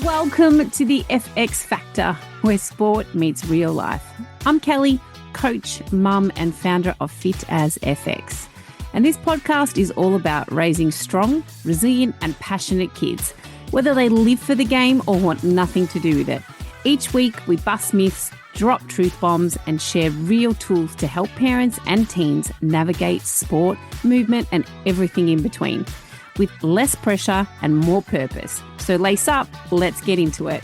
Welcome to the FX Factor, where sport meets real life. I'm Kelly, coach, mum, and founder of Fit as FX. And this podcast is all about raising strong, resilient, and passionate kids, whether they live for the game or want nothing to do with it. Each week, we bust myths, drop truth bombs, and share real tools to help parents and teens navigate sport, movement, and everything in between, with less pressure and more purpose. So lace up, let's get into it.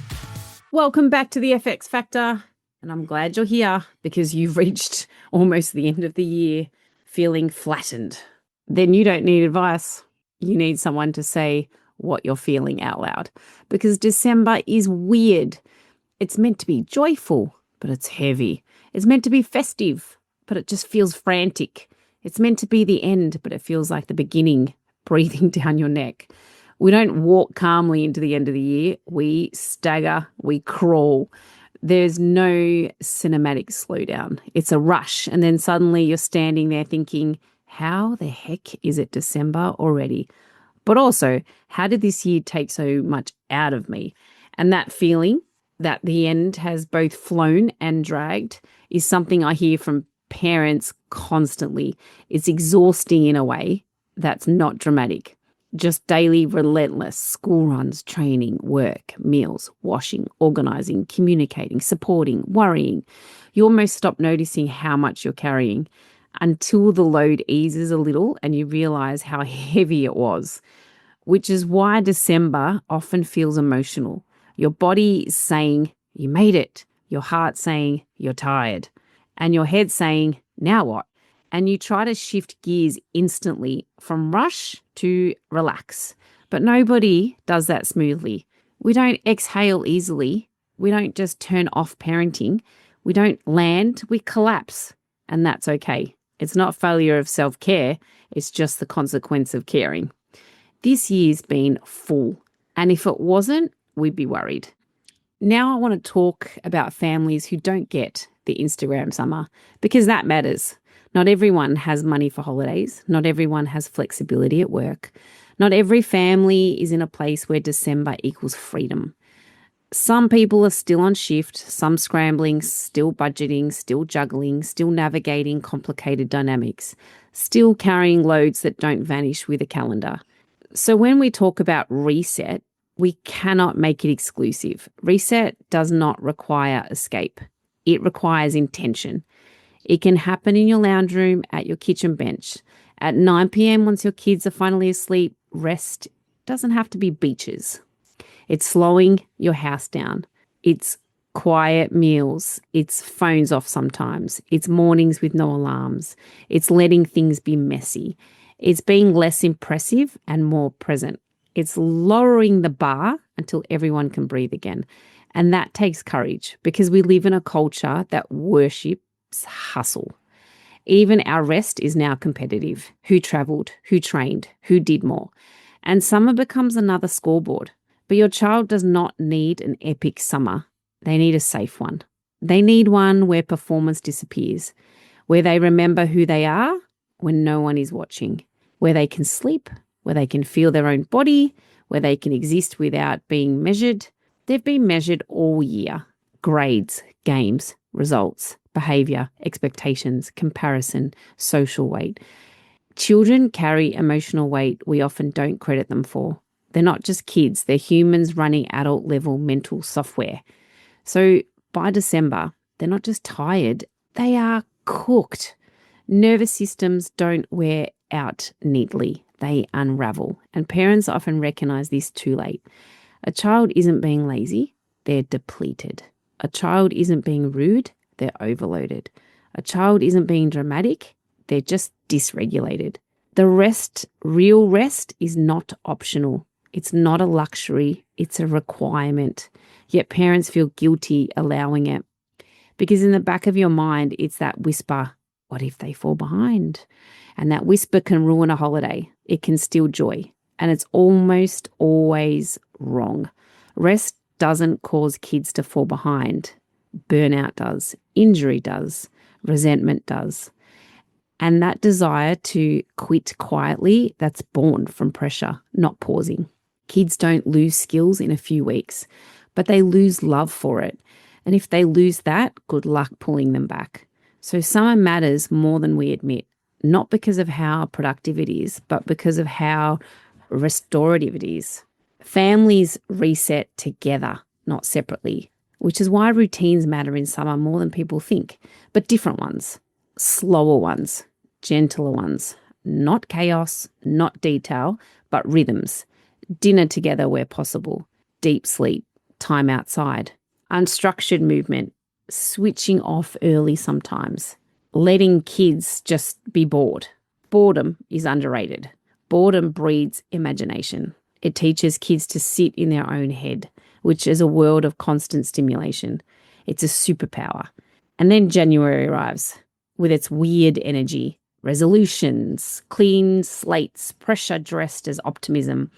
Welcome back to the FX Factor, and I'm glad you're here because you've reached almost the end of the year feeling flattened. Then you don't need advice. You need someone to say what you're feeling out loud, because December is weird. It's meant to be joyful, but it's heavy. It's meant to be festive, but it just feels frantic. It's meant to be the end, but it feels like the beginning, breathing down your neck. We don't walk calmly into the end of the year. We stagger, we crawl. There's no cinematic slowdown. It's a rush. And then suddenly you're standing there thinking, how the heck is it December already? But also, how did this year take so much out of me? And that feeling that the end has both flown and dragged is something I hear from parents constantly. It's exhausting in a way that's not dramatic. Just daily, relentless school runs, training, work, meals, washing, organising, communicating, supporting, worrying. You almost stop noticing how much you're carrying until the load eases a little and you realise how heavy it was, which is why December often feels emotional. Your body is saying, you made it. Your heart saying, you're tired. And your head saying, now what? And you try to shift gears instantly from rush to relax. But nobody does that smoothly. We don't exhale easily. We don't just turn off parenting. We don't land, we collapse. And that's okay. It's not failure of self-care. It's just the consequence of caring. This year's been full. And if it wasn't, we'd be worried. Now I want to talk about families who don't get the Instagram summer, because that matters. Not everyone has money for holidays. Not everyone has flexibility at work. Not every family is in a place where December equals freedom. Some people are still on shift, some scrambling, still budgeting, still juggling, still navigating complicated dynamics, still carrying loads that don't vanish with a calendar. So when we talk about reset, we cannot make it exclusive. Reset does not require escape. It requires intention. It can happen in your lounge room, at your kitchen bench. At 9 p.m. once your kids are finally asleep, rest doesn't have to be beaches. It's slowing your house down. It's quiet meals. It's phones off sometimes. It's mornings with no alarms. It's letting things be messy. It's being less impressive and more present. It's lowering the bar until everyone can breathe again. And that takes courage, because we live in a culture that worships hustle. Even our rest is now competitive. Who travelled, who trained, who did more. And summer becomes another scoreboard. But your child does not need an epic summer. They need a safe one. They need one where performance disappears, where they remember who they are when no one is watching, where they can sleep, where they can feel their own body, where they can exist without being measured. They've been measured all year. Grades, games, results, behaviour, expectations, comparison, social weight. Children carry emotional weight we often don't credit them for. They're not just kids, they're humans running adult-level mental software. So by December, they're not just tired, they are cooked. Nervous systems don't wear out neatly, they unravel. And parents often recognise this too late. A child isn't being lazy, they're depleted. A child isn't being rude, they're overloaded. A child isn't being dramatic, they're just dysregulated. The rest, real rest, is not optional. It's not a luxury, it's a requirement. Yet parents feel guilty allowing it. Because in the back of your mind, it's that whisper, what if they fall behind? And that whisper can ruin a holiday. It can steal joy. And it's almost always wrong. Rest doesn't cause kids to fall behind. Burnout does. Injury does. Resentment does. And that desire to quit quietly, that's born from pressure, not pausing. Kids don't lose skills in a few weeks, but they lose love for it. And if they lose that, good luck pulling them back. So summer matters more than we admit, not because of how productive it is, but because of how restorative it is. Families reset together, not separately, which is why routines matter in summer more than people think, but different ones, slower ones, gentler ones, not chaos, not detail, but rhythms. Dinner together where possible, deep sleep, time outside, unstructured movement, switching off early sometimes, letting kids just be bored. Boredom is underrated. Boredom breeds imagination. It teaches kids to sit in their own head, which is a world of constant stimulation. It's a superpower. And then January arrives with its weird energy, resolutions, clean slates, pressure dressed as optimism.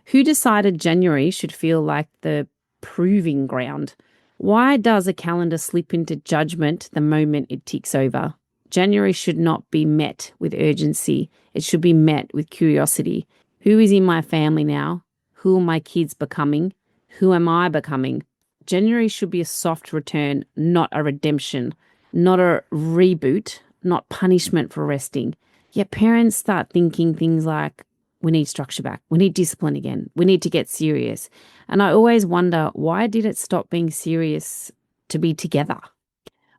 Who decided January should feel like the proving ground? Why does a calendar slip into judgment the moment it ticks over? January should not be met with urgency. It should be met with curiosity. Who is in my family now? Who are my kids becoming? Who am I becoming? January should be a soft return, not a redemption, not a reboot, not punishment for resting. Yet parents start thinking things like, we need structure back. We need discipline again. We need to get serious. And I always wonder, why did it stop being serious to be together?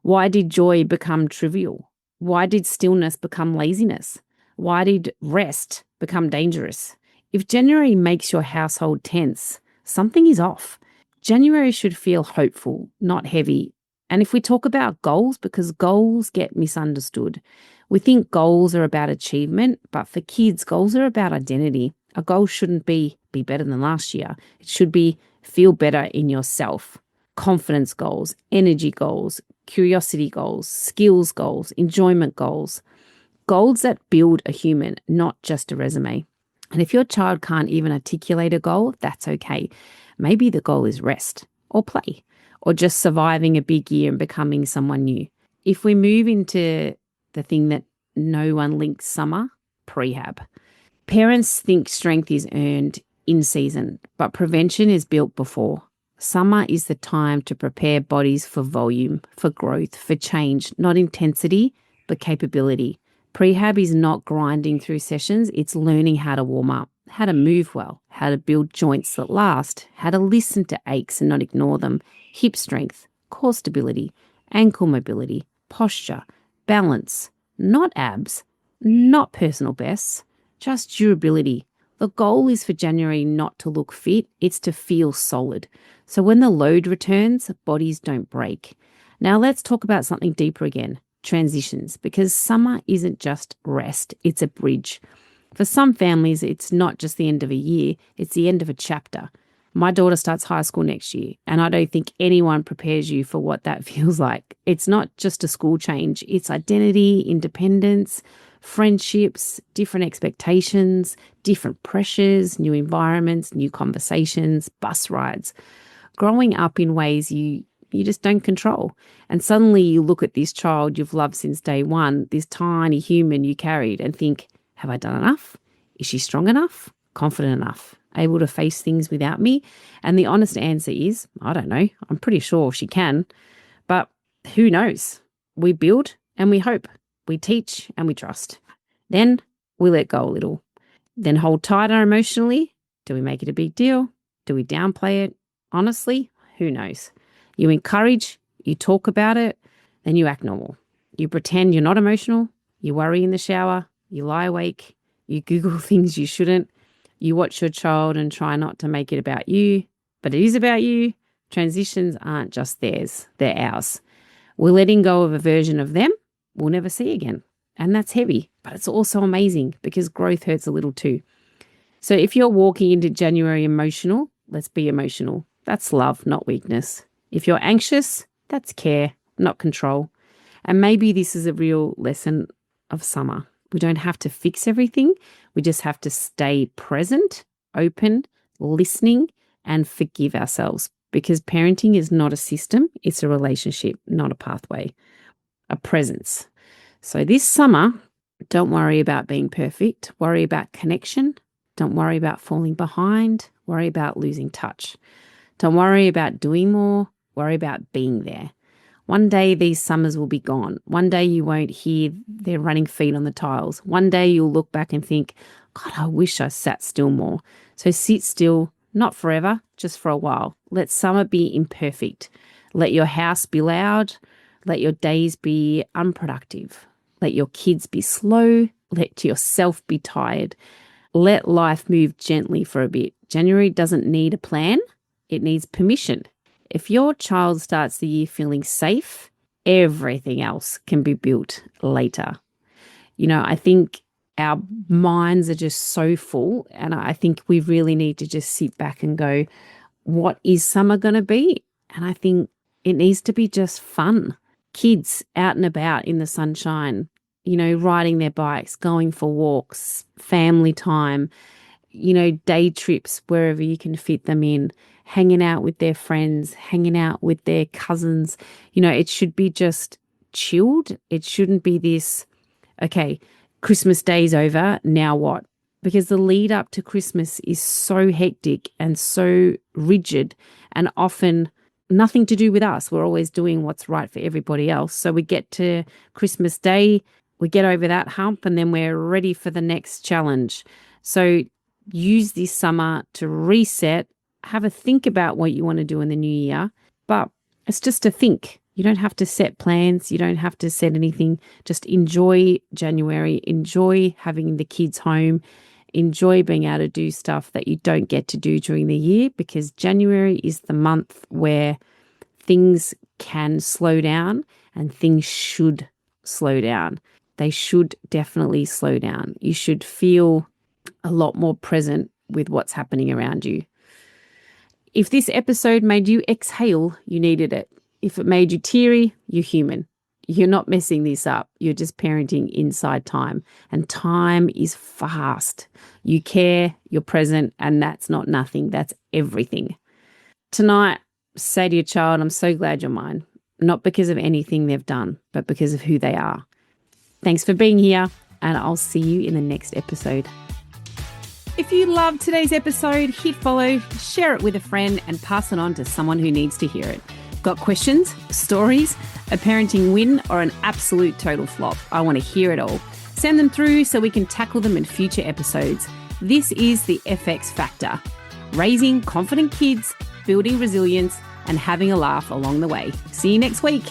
Why did joy become trivial? Why did stillness become laziness? Why did rest become dangerous? If January makes your household tense, something is off. January should feel hopeful, not heavy. And if we talk about goals, because goals get misunderstood, we think goals are about achievement, but for kids, goals are about identity. A goal shouldn't be better than last year. It should be feel better in yourself. Confidence goals, energy goals, curiosity goals, skills goals, enjoyment goals. Goals that build a human, not just a resume. And if your child can't even articulate a goal, that's okay. Maybe the goal is rest or play or just surviving a big year and becoming someone new. If we move into the thing that no one links summer, prehab. Parents think strength is earned in season, but prevention is built before. Summer is the time to prepare bodies for volume, for growth, for change, not intensity, but capability. Prehab is not grinding through sessions, it's learning how to warm up, how to move well, how to build joints that last, how to listen to aches and not ignore them, hip strength, core stability, ankle mobility, posture, balance, not abs, not personal bests, just durability. The goal is for January not to look fit, it's to feel solid. So when the load returns, bodies don't break. Now let's talk about something deeper again, transitions, because summer isn't just rest, it's a bridge. For some families, it's not just the end of a year, it's the end of a chapter. My daughter starts high school next year, and I don't think anyone prepares you for what that feels like. It's not just a school change, it's identity, independence, friendships, different expectations, different pressures, new environments, new conversations, bus rides. Growing up in ways you just don't control. And suddenly you look at this child you've loved since day one, this tiny human you carried, and think, have I done enough? Is she strong enough? Confident enough? Able to face things without me? And the honest answer is, I don't know. I'm pretty sure she can. But who knows? We build and we hope. We teach and we trust. Then we let go a little. Then hold tighter emotionally. Do we make it a big deal? Do we downplay it? Honestly, who knows? You encourage, you talk about it, then you act normal. You pretend you're not emotional. You worry in the shower. You lie awake. You Google things you shouldn't. You watch your child and try not to make it about you, but it is about you. Transitions aren't just theirs, they're ours. We're letting go of a version of them we'll never see again. And that's heavy, but it's also amazing because growth hurts a little too. So if you're walking into January emotional, let's be emotional. That's love, not weakness. If you're anxious, that's care, not control. And maybe this is a real lesson of summer. We don't have to fix everything. We just have to stay present, open, listening, and forgive ourselves, because parenting is not a system. It's a relationship, not a pathway, a presence. So this summer, don't worry about being perfect. Worry about connection. Don't worry about falling behind. Worry about losing touch. Don't worry about doing more. Worry about being there. One day these summers will be gone. One day you won't hear their running feet on the tiles. One day you'll look back and think, God, I wish I sat still more. So sit still, not forever, just for a while. Let summer be imperfect. Let your house be loud. Let your days be unproductive. Let your kids be slow. Let yourself be tired. Let life move gently for a bit. January doesn't need a plan. It needs permission. If your child starts the year feeling safe, everything else can be built later. I think our minds are just so full, and I think we really need to just sit back and go, what is summer going to be? And I think it needs to be just fun. Kids out and about in the sunshine, riding their bikes, going for walks, family time, day trips wherever you can fit them in, hanging out with their friends, hanging out with their cousins. It should be just chilled. It shouldn't be this, okay, Christmas Day's over, now what? Because the lead up to Christmas is so hectic and so rigid and often nothing to do with us. We're always doing what's right for everybody else. So we get to Christmas Day, we get over that hump, and then we're ready for the next challenge. So use this summer to reset, have a think about what you want to do in the new year, but it's just a think. You don't have to set plans. You don't have to set anything. Just enjoy January. Enjoy having the kids home. Enjoy being able to do stuff that you don't get to do during the year, because January is the month where things can slow down and things should slow down. They should definitely slow down. You should feel a lot more present with what's happening around you. If this episode made you exhale, you needed it. If it made you teary, you're human. You're not messing this up. You're just parenting inside time. And time is fast. You care, you're present, and that's not nothing. That's everything. Tonight, say to your child, I'm so glad you're mine. Not because of anything they've done, but because of who they are. Thanks for being here, and I'll see you in the next episode. If you loved today's episode, hit follow, share it with a friend, and pass it on to someone who needs to hear it. Got questions, stories, a parenting win, or an absolute total flop? I want to hear it all. Send them through so we can tackle them in future episodes. This is the FX Factor. Raising confident kids, building resilience, and having a laugh along the way. See you next week.